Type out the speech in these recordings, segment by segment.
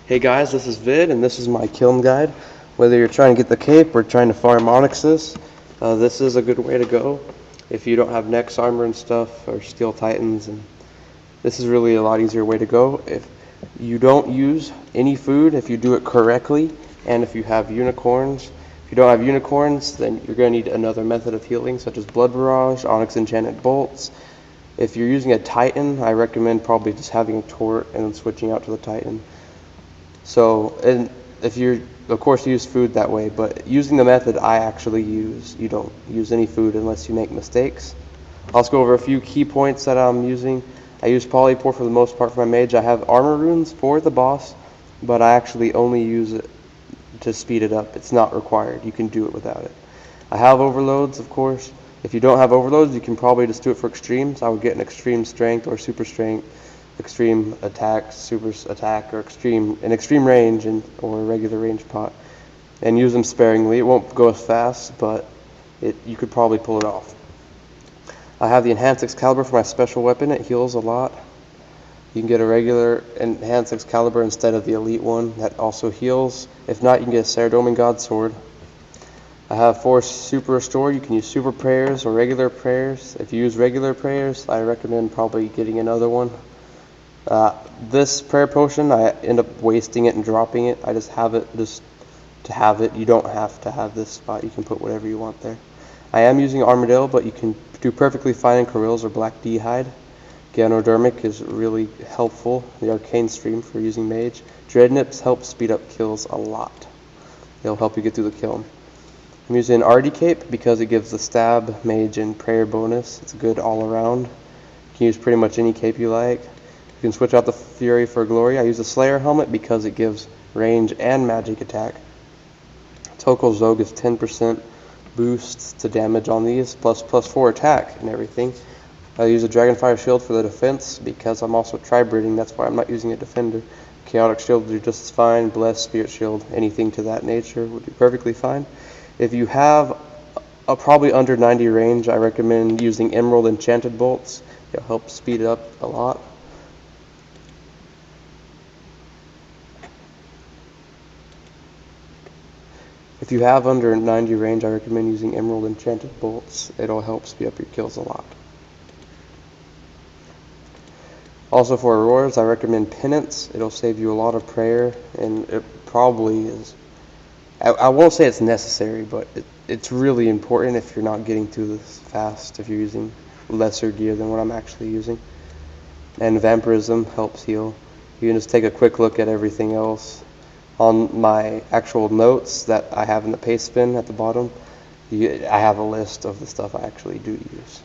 Hey guys, this is Vid, and this is my kiln guide. Whether you're trying to get the cape or trying to farm onyxes, this is a good way to go. If you don't have Nex armor and stuff, or steel titans, and this is really a lot easier way to go. If you don't use any food, if you do it correctly, and if you have unicorns. If you don't have unicorns, then you're going to need another method of healing, such as blood barrage, onyx enchanted bolts. If you're using a titan, I recommend probably just having a tort and then switching out to the titan. So, and if you're, of course, use food that way, but using the method I actually use, you don't use any food unless you make mistakes. I'll just go over a few key points that I'm using. I use polypore for the most part for my mage. I have armor runes for the boss, but I actually only use it to speed it up. It's not required. You can do it without it. I have overloads, of course. If you don't have overloads, you can probably just do it for extremes. I would get an extreme strength or super strength, extreme attack, super attack, or extreme range, or a regular range pot, and use them sparingly. It won't go as fast, but you could probably pull it off. I have the enhanced Excalibur for my special weapon. It heals a lot. You can get a regular enhanced Excalibur instead of the elite one that also heals. If not, you can get a Saradomin God sword. I have 4 super restore. You can use super prayers or regular prayers. If you use regular prayers, I recommend probably getting another one. This prayer potion, I end up wasting it and dropping it. I just have it just to have it. You don't have to have this spot. You can put whatever you want there. I am using Armadillo, but you can do perfectly fine in Corils or Black D'hide. Ganodermic is really helpful. The Arcane Stream for using Mage. Dreadnips help speed up kills a lot. They'll help you get through the kill. I'm using RD Cape because it gives the stab, mage, and prayer bonus. It's good all around. You can use pretty much any cape you like. You can switch out the Fury for Glory. I use the Slayer helmet because it gives range and magic attack. Tokal Zog is 10% boost to damage on these, plus 4 attack and everything. I use a Dragonfire Shield for the defense because I'm also tri-breeding. That's why I'm not using a defender. Chaotic Shield would do just as fine. Blessed Spirit Shield, anything to that nature would be perfectly fine. If you have a probably under 90 range, I recommend using Emerald Enchanted Bolts. It'll help speed it up a lot. If you have under 90 range, I recommend using Emerald Enchanted Bolts. It'll help speed up your kills a lot. Also for Aurors, I recommend Penance. It'll save you a lot of prayer, and it probably is. I won't say it's necessary, but it's really important if you're not getting through this fast, if you're using lesser gear than what I'm actually using. And Vampirism helps heal. You can just take a quick look at everything else. On my actual notes that I have in the paste bin at the bottom, I have a list of the stuff I actually do use.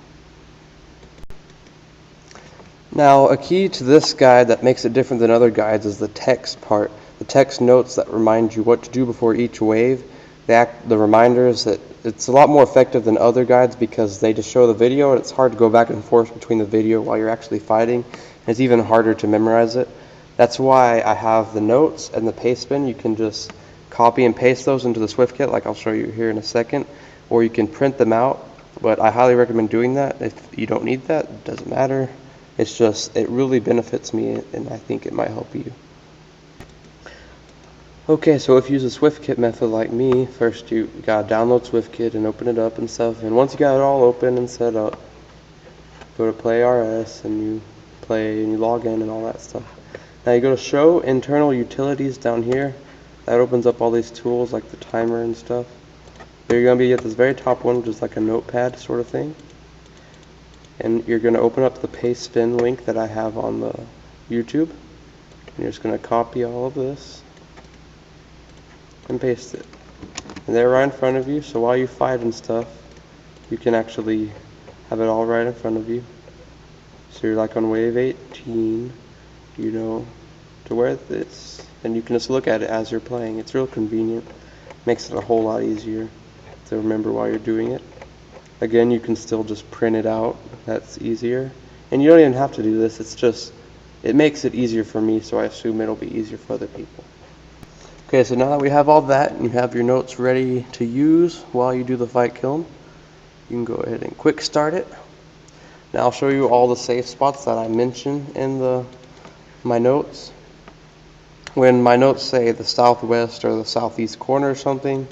Now, a key to this guide that makes it different than other guides is the text part. The text notes that remind you what to do before each wave. The reminders that it's a lot more effective than other guides because they just show the video, and it's hard to go back and forth between the video while you're actually fighting. And it's even harder to memorize it. That's why I have the notes and the paste bin. You can just copy and paste those into the SwiftKit like I'll show you here in a second, or you can print them out, but I highly recommend doing that. If you don't need that, it doesn't matter. It's just, it really benefits me, and I think it might help you. Okay, so if you use a SwiftKit method like me, first you gotta download SwiftKit and open it up and stuff, and once you got it all open and set up, go to Play RS and you play and you log in and all that stuff. Now you go to Show Internal Utilities down here. That opens up all these tools like the timer and stuff. You're going to be at this very top one, which is like a notepad sort of thing. And you're going to open up the paste bin link that I have on the YouTube. And you're just going to copy all of this and paste it. And they're right in front of you, so while you fight and stuff, you can actually have it all right in front of you. So you're like on wave 18. You know to wear this, and you can just look at it as you're playing. It's real convenient. Makes it a whole lot easier to remember while you're doing it. Again, you can still just print it out. That's easier. And you don't even have to do this. It's just, it makes it easier for me, so I assume it'll be easier for other people. Okay, so now that we have all that and you have your notes ready to use while you do the fight kiln, you can go ahead and quick start it. Now I'll show you all the safe spots that I mentioned in my notes. when my notes say the southwest or the southeast corner or something,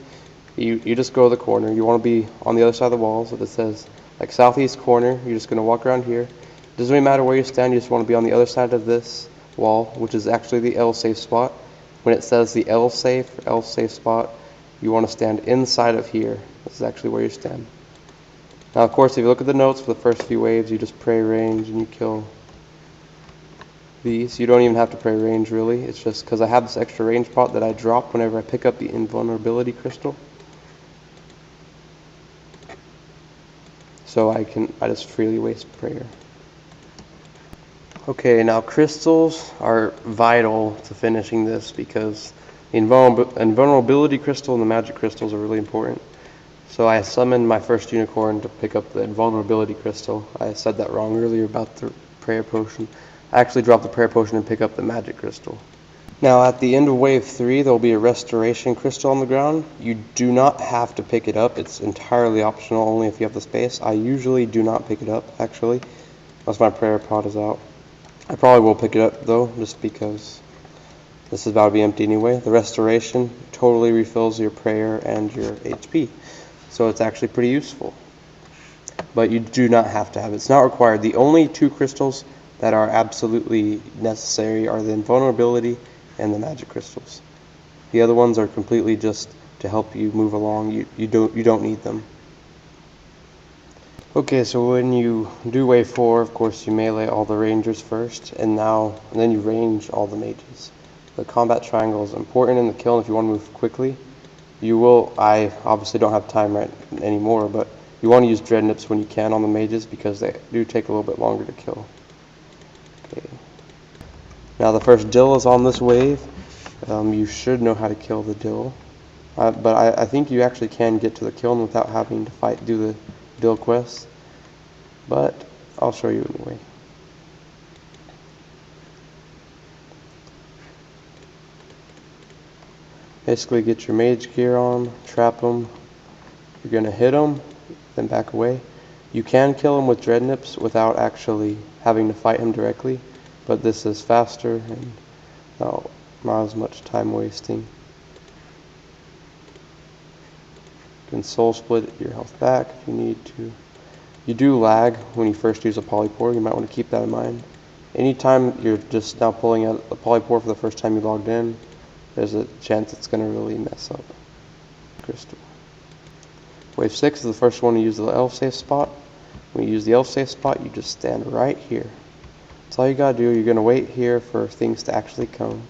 you just go to the corner. You want to be on the other side of the wall. So if it says like southeast corner, you're just going to walk around here. It doesn't really matter where you stand, you just want to be on the other side of this wall, which is actually the L safe spot. When it says the L safe spot, you want to stand inside of here. This is actually where you stand. Now, of course, if you look at the notes for the first few waves, you just pray range and you kill these. You don't even have to pray range, really. It's just because I have this extra range pot that I drop whenever I pick up the invulnerability crystal. So I just freely waste prayer. Okay, now crystals are vital to finishing this because the invulnerability crystal and the magic crystals are really important. So I summoned my first unicorn to pick up the invulnerability crystal. I said that wrong earlier about the prayer potion. I actually dropped the prayer potion and pick up the magic crystal. Now at the end of wave 3, there will be a restoration crystal on the ground. You do not have to pick it up. It's entirely optional, only if you have the space. I usually do not pick it up, actually, unless my prayer pot is out. I probably will pick it up, though, just because this is about to be empty anyway. The restoration totally refills your prayer and your HP, so it's actually pretty useful. But you do not have to have it. It's not required. The only 2 crystals that are absolutely necessary are the invulnerability and the magic crystals. The other ones are completely just to help you move along. You don't need them. Okay, so when you do wave 4, of course you melee all the rangers first, and then you range all the mages. The combat triangle is important in the Kiln if you want to move quickly. I obviously don't have time right anymore, but you want to use dread nips when you can on the mages because they do take a little bit longer to kill. Okay. Now the first dill is on this wave. You should know how to kill the dill, but I think you actually can get to the Kiln without having to do the dill quest, but I'll show you anyway. Basically get your mage gear on, trap them. You're going to hit them, then back away. You can kill him with dread nips without actually having to fight him directly, but this is faster and not as much time wasting. You can soul split your health back if you need to. You do lag when you first use a polypore. You might want to keep that in mind. Anytime you're just now pulling out a polypore for the first time you logged in, there's a chance it's going to really mess up crystal. Wave 6 is the first one to use the elf safe spot. When you use the elf safe spot, you just stand right here. That's all you gotta do. You're gonna wait here for things to actually come.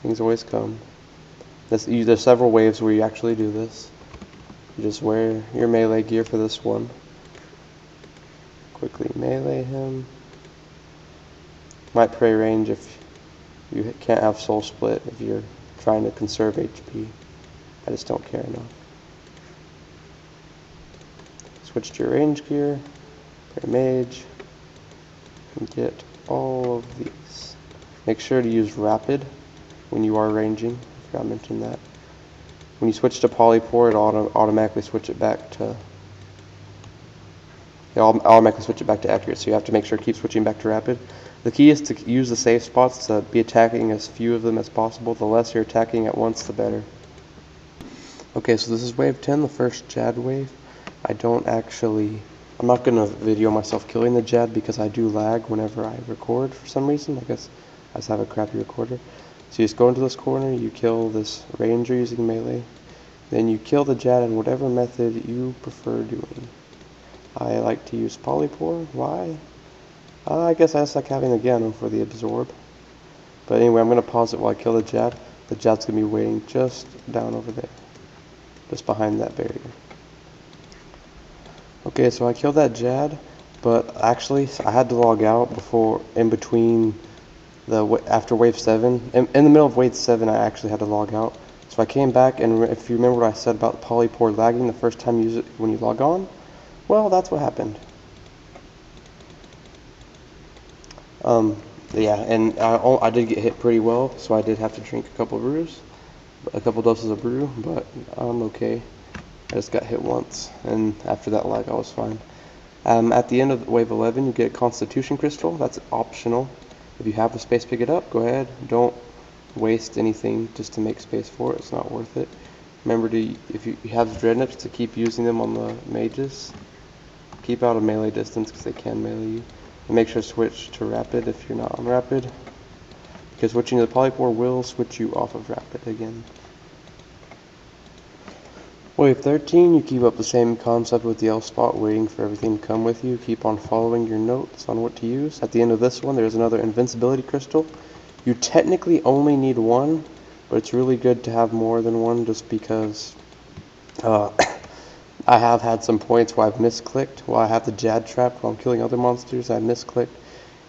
Things always come. There's several waves where you actually do this. You just wear your melee gear for this one. Quickly melee him. Might pray range if you can't have soul split if you're trying to conserve HP. I just don't care enough. Switch to your range gear, pray mage, and get all of these. Make sure to use rapid when you are ranging. I forgot to mention that. When you switch to polypore, it'll automatically switch it back to accurate, so you have to make sure to keep switching back to rapid. The key is to use the safe spots to be attacking as few of them as possible. The less you're attacking at once, the better. Okay, so this is wave 10, the first Jad wave. I'm not going to video myself killing the Jad because I do lag whenever I record for some reason. I guess I just have a crappy recorder. So you just go into this corner, you kill this ranger using melee, then you kill the Jad in whatever method you prefer doing. I like to use polypore. Why? I guess I just like having the Gano for the absorb. But anyway, I'm going to pause it while I kill the Jad. The Jad's going to be waiting just down over there, just behind that barrier. Okay, so I killed that Jad, but actually I had to log out after wave 7. In the middle of wave 7, I actually had to log out. So I came back, and if you remember what I said about polypore lagging the first time you use it when you log on, well, that's what happened. Yeah, and I did get hit pretty well, so I did have to drink a couple doses of brew, but I'm okay. I just got hit once, and after that lag, I was fine. At the end of wave 11, you get a Constitution Crystal. That's optional. If you have the space, pick it up. Go ahead. Don't waste anything just to make space for it. It's not worth it. Remember to, if you have dreadnips, to keep using them on the mages. Keep out of melee distance because they can melee you. And make sure to switch to rapid if you're not on rapid, because switching to the polypore will switch you off of rapid again. Wave 13, you keep up the same concept with the L spot, waiting for everything to come with you. Keep on following your notes on what to use. At the end of this one, there's another invincibility crystal. You technically only need one, but it's really good to have more than one just because I have had some points where I've misclicked. While I have the Jad trap while I'm killing other monsters, I misclicked,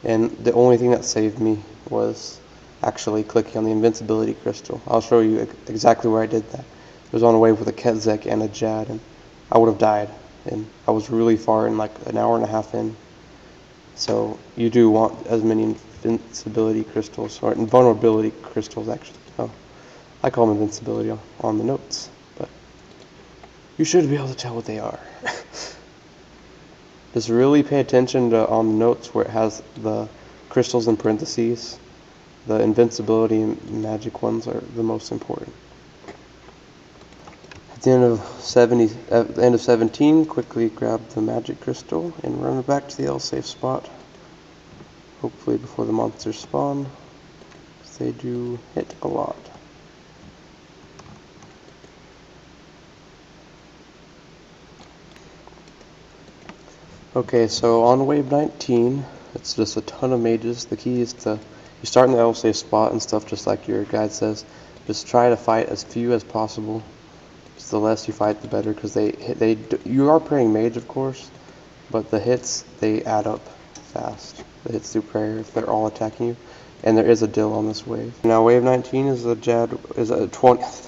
and the only thing that saved me was actually clicking on the invincibility crystal. I'll show you exactly where I did that. It was on a wave with a Ketzek and a Jad, and I would have died, and I was really far in, like an hour and a half in. So you do want as many invincibility crystals, or invulnerability crystals actually. Oh, I call them invincibility on the notes, but you should be able to tell what they are. Just really pay attention to on the notes where it has the crystals in parentheses. The invincibility and magic ones are the most important. At the end of 17, quickly grab the magic crystal and run it back to the L safe spot. Hopefully before the monsters spawn, because they do hit a lot. Okay, so on wave 19, it's just a ton of mages. The key is to, you start in the L safe spot and stuff just like your guide says. Just try to fight as few as possible. Just the less you fight, the better, because you are praying mage, of course, but the hits, they add up fast. The hits through prayer if they're all attacking you. And there is a dill on this wave. Now wave 19 is a Jad,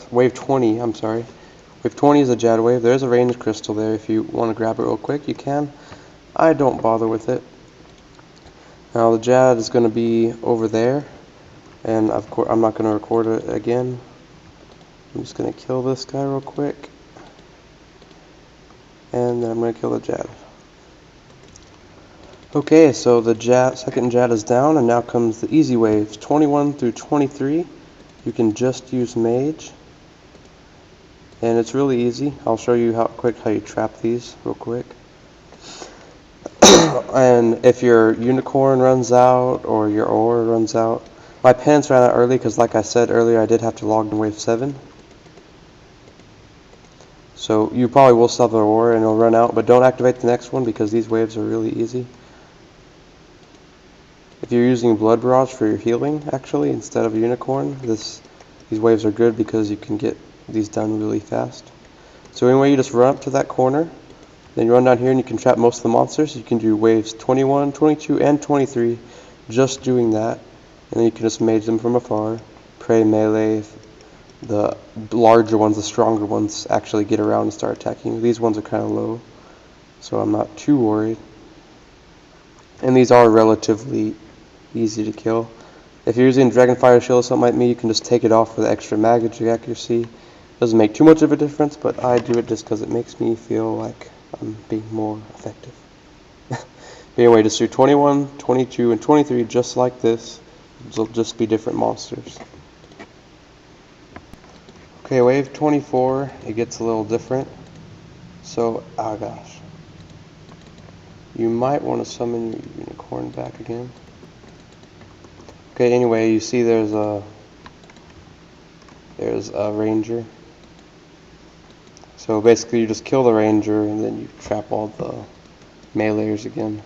wave 20, I'm sorry. Wave 20 is a Jad wave. There is a ranged crystal there. If you want to grab it real quick, you can. I don't bother with it. Now the Jad is going to be over there, and of course I'm not going to record it again. I'm just going to kill this guy real quick, and then I'm going to kill the Jad. Okay, so the second Jad is down, and now comes the easy waves, 21 through 23. You can just use mage, and it's really easy. I'll show you how you trap these real quick. And if your unicorn runs out or your ore runs out, my penance ran out early because, like I said earlier, I did have to log in wave 7. So you probably will still have the ore and it'll run out, but don't activate the next one because these waves are really easy. If you're using blood barrage for your healing, actually, instead of a unicorn, these waves are good because you can get these done really fast. So anyway, you just run up to that corner. Then you run down here and you can trap most of the monsters. You can do waves 21, 22, and 23 just doing that. And then you can just mage them from afar. Pray melee if the larger ones, the stronger ones, actually get around and start attacking you. These ones are kind of low, so I'm not too worried. And these are relatively easy to kill. If you're using Dragonfire Shield or something like me, you can just take it off for the extra magic accuracy. Doesn't make too much of a difference, but I do it just because it makes me feel like I'm being more effective. But anyway, just do 21, 22, and 23 just like this. They'll just be different monsters. Okay, wave 24, it gets a little different. So, oh gosh. You might want to summon your unicorn back again. Okay, anyway, you see there's a ranger. So basically you just kill the ranger and then you trap all the meleeers again.